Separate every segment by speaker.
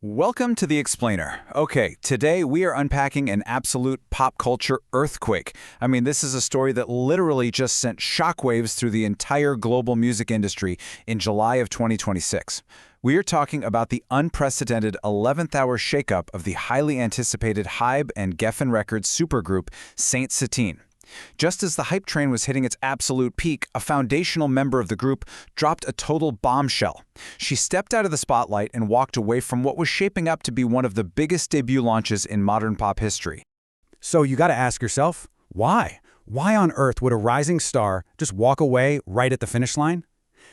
Speaker 1: Welcome to The Explainer. Okay, today we are unpacking an absolute pop culture earthquake. I mean, this is a story that literally just sent shockwaves through the entire global music industry in July of 2026. We are talking about the unprecedented 11th hour shakeup of the highly anticipated HYBE and Geffen Records supergroup SATINE. Just as the hype train was hitting its absolute peak, a foundational member of the group dropped a total bombshell. She stepped out of the spotlight and walked away from what was shaping up to be one of the biggest debut launches in modern pop history.
Speaker 2: So you gotta ask yourself, why? Why on earth would a rising star just walk away right at the finish line?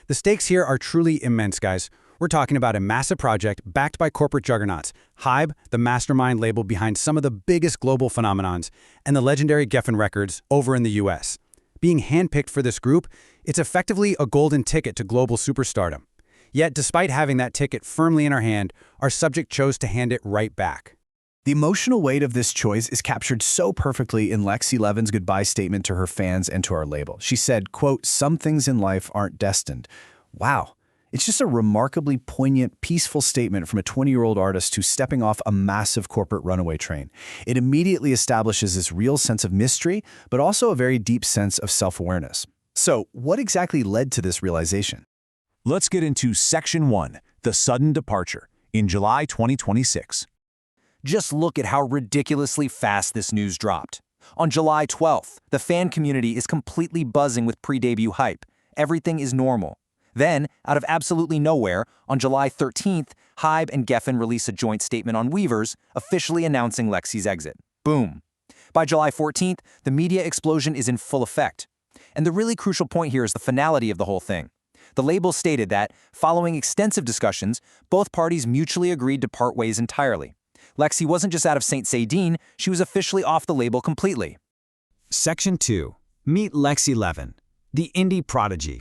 Speaker 2: The stakes here are truly immense, guys. We're talking about a massive project backed by corporate juggernauts, HYBE, the mastermind label behind some of the biggest global phenomenons, and the legendary Geffen Records over in the US. Being handpicked for this group, it's effectively a golden ticket to global superstardom. Yet, despite having that ticket firmly in our hand, our subject chose to hand it right back.
Speaker 3: The emotional weight of this choice is captured so perfectly in Lexie Levin's goodbye statement to her fans and to our label. She said, quote, "Some things in life aren't destined." Wow. It's just a remarkably poignant, peaceful statement from a 20-year-old artist who's stepping off a massive corporate runaway train. It immediately establishes this real sense of mystery, but also a very deep sense of self-awareness. So, what exactly led to this realization?
Speaker 4: Let's get into Section 1, the sudden departure, in July 2026.
Speaker 5: Just look at how ridiculously fast this news dropped. On July 12th, the fan community is completely buzzing with pre-debut hype. Everything is normal. Then, out of absolutely nowhere, on July 13th, HYBE and Geffen release a joint statement on Weavers, officially announcing Lexie's exit. Boom. By July 14th, the media explosion is in full effect. And the really crucial point here is the finality of the whole thing. The label stated that, following extensive discussions, both parties mutually agreed to part ways entirely. Lexie wasn't just out of SATINE, she was officially off the label completely.
Speaker 2: Section 2. Meet Lexie Levin, the indie prodigy.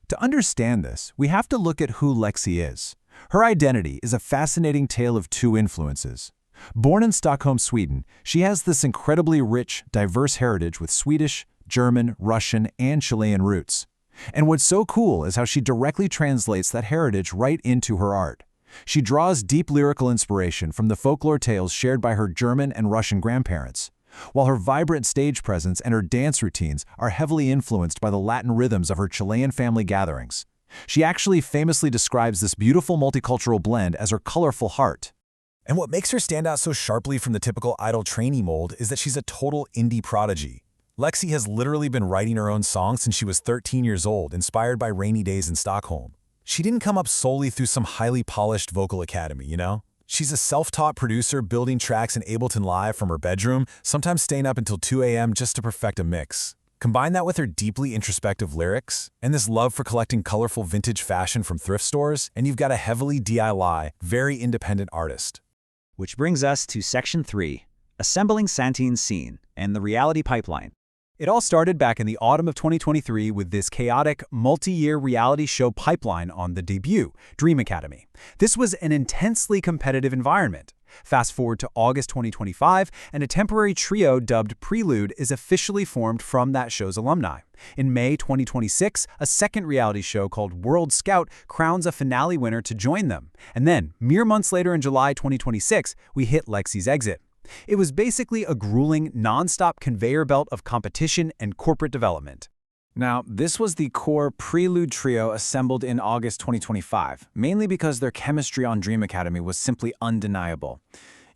Speaker 4: To understand this, we have to look at who Lexie is. Her identity is a fascinating tale of two influences. Born in Stockholm, Sweden, she has this incredibly rich, diverse heritage with Swedish, German, Russian, and Chilean roots. And what's so cool is how she directly translates that heritage right into her art. She draws deep lyrical inspiration from the folklore tales shared by her German and Russian grandparents, while her vibrant stage presence and her dance routines are heavily influenced by the Latin rhythms of her Chilean family gatherings. She actually famously describes this beautiful multicultural blend as her colorful heart.
Speaker 6: And what makes her stand out so sharply from the typical idol trainee mold is that she's a total indie prodigy. Lexie has literally been writing her own songs since she was 13 years old, inspired by rainy days in Stockholm. She didn't come up solely through some highly polished vocal academy, you know? She's a self-taught producer building tracks in Ableton Live from her bedroom, sometimes staying up until 2 a.m. just to perfect a mix. Combine that with her deeply introspective lyrics and this love for collecting colorful vintage fashion from thrift stores, and you've got a heavily DIY, very independent artist.
Speaker 7: Which brings us to Section 3, Assembling SATINE's Scene and the Reality Pipeline.
Speaker 2: It all started back in the autumn of 2023 with this chaotic, multi-year reality show pipeline on the debut, Dream Academy. This was an intensely competitive environment. Fast forward to August 2025, and a temporary trio dubbed Prelude is officially formed from that show's alumni. In May 2026, a second reality show called World Scout crowns a finale winner to join them. And then, mere months later in July 2026, we hit Lexie's exit. It was basically a grueling, non-stop conveyor belt of competition and corporate development.
Speaker 1: Now, this was the core Prelude trio assembled in August 2025, mainly because their chemistry on Dream Academy was simply undeniable.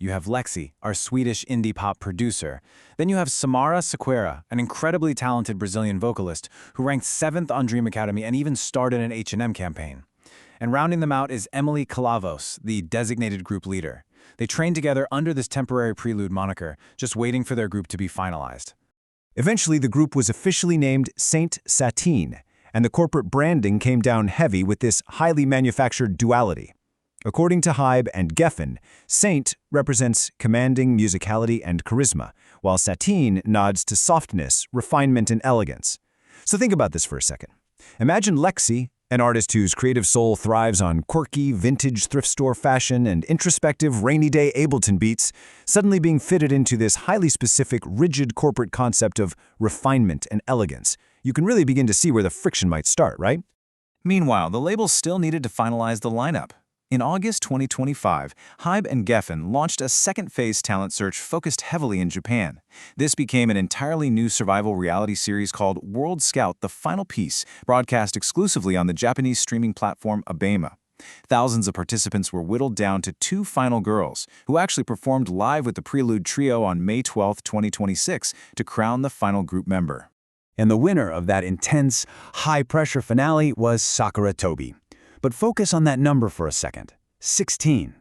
Speaker 1: You have Lexie, our Swedish indie pop producer. Then you have Samara Sequeira, an incredibly talented Brazilian vocalist who ranked 7th on Dream Academy and even started an H&M campaign. And rounding them out is Emily Calavos, the designated group leader. They trained together under this temporary Prelude moniker, just waiting for their group to be finalized.
Speaker 4: Eventually, the group was officially named SATINE, and the corporate branding came down heavy with this highly manufactured duality. According to HYBE and Geffen, Saint represents commanding musicality and charisma, while SATINE nods to softness, refinement, and elegance. So think about this for a second. Imagine Lexie, an artist whose creative soul thrives on quirky, vintage thrift store fashion and introspective, rainy day Ableton beats, suddenly being fitted into this highly specific, rigid corporate concept of refinement and elegance. You can really begin to see where the friction might start, right?
Speaker 5: Meanwhile, the label still needed to finalize the lineup. In August 2025, HYBE and Geffen launched a second-phase talent search focused heavily in Japan. This became an entirely new survival reality series called World Scout: The Final Piece, broadcast exclusively on the Japanese streaming platform ABEMA. Thousands of participants were whittled down to 2 final girls, who actually performed live with the Prelude Trio on May 12, 2026, to crown the final group member.
Speaker 3: And the winner of that intense, high-pressure finale was Sakura Toby. But focus on that number for a second. 16.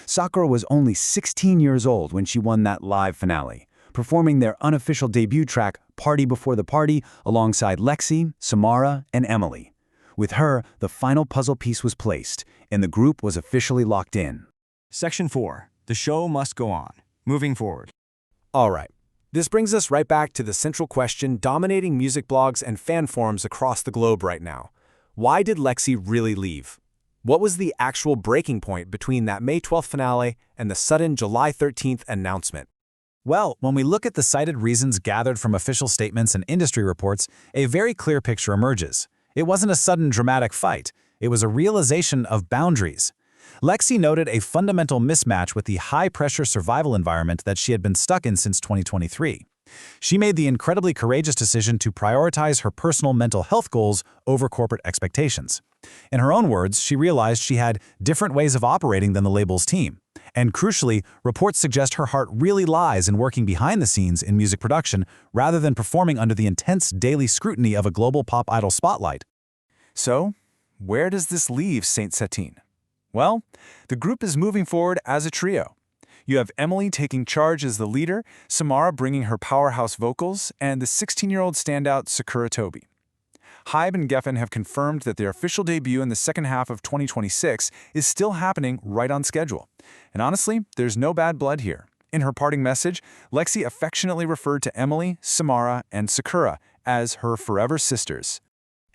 Speaker 3: Sakura was only 16 years old when she won that live finale, performing their unofficial debut track, Party Before the Party, alongside Lexie, Samara, and Emily. With her, the final puzzle piece was placed, and the group was officially locked in.
Speaker 8: Section 4. The show must go on. Moving forward.
Speaker 2: All right. This brings us right back to the central question dominating music blogs and fan forums across the globe right now. Why did Lexie really leave? What was the actual breaking point between that May 12th finale and the sudden July 13th announcement? Well, when we look at the cited reasons gathered from official statements and industry reports, a very clear picture emerges. It wasn't a sudden dramatic fight. It was a realization of boundaries. Lexie noted a fundamental mismatch with the high-pressure survival environment that she had been stuck in since 2023. She made the incredibly courageous decision to prioritize her personal mental health goals over corporate expectations. In her own words, she realized she had different ways of operating than the label's team. And crucially, reports suggest her heart really lies in working behind the scenes in music production rather than performing under the intense daily scrutiny of a global pop idol spotlight.
Speaker 1: So, where does this leave Saint Satine? Well, the group is moving forward as a trio. You have Emily taking charge as the leader, Samara bringing her powerhouse vocals, and the 16-year-old standout Sakura Toby. HYBE and Geffen have confirmed that their official debut in the second half of 2026 is still happening right on schedule. And honestly, there's no bad blood here. In her parting message, Lexie affectionately referred to Emily, Samara, and Sakura as her forever sisters.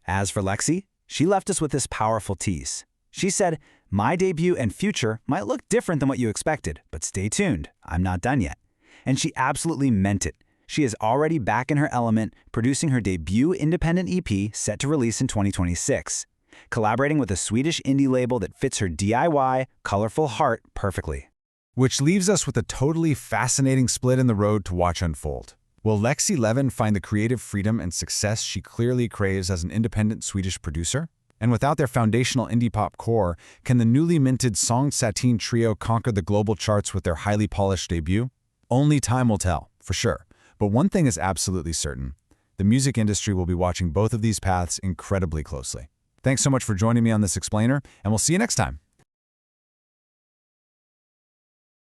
Speaker 7: As for Lexie, she left us with this powerful tease. She said, "My debut and future might look different than what you expected, but stay tuned, I'm not done yet." And she absolutely meant it. She is already back in her element, producing her debut independent EP set to release in 2026, collaborating with a Swedish indie label that fits her DIY, colorful heart perfectly.
Speaker 4: Which leaves us with a totally fascinating split in the road to watch unfold. Will Lexie Levin find the creative freedom and success she clearly craves as an independent Swedish producer? And without their foundational indie pop core, can the newly minted SATINE trio conquer the global charts with their highly polished debut? Only time will tell, for sure. But one thing is absolutely certain. The music industry will be watching both of these paths incredibly closely. Thanks so much for joining me on this explainer, and we'll see you next time.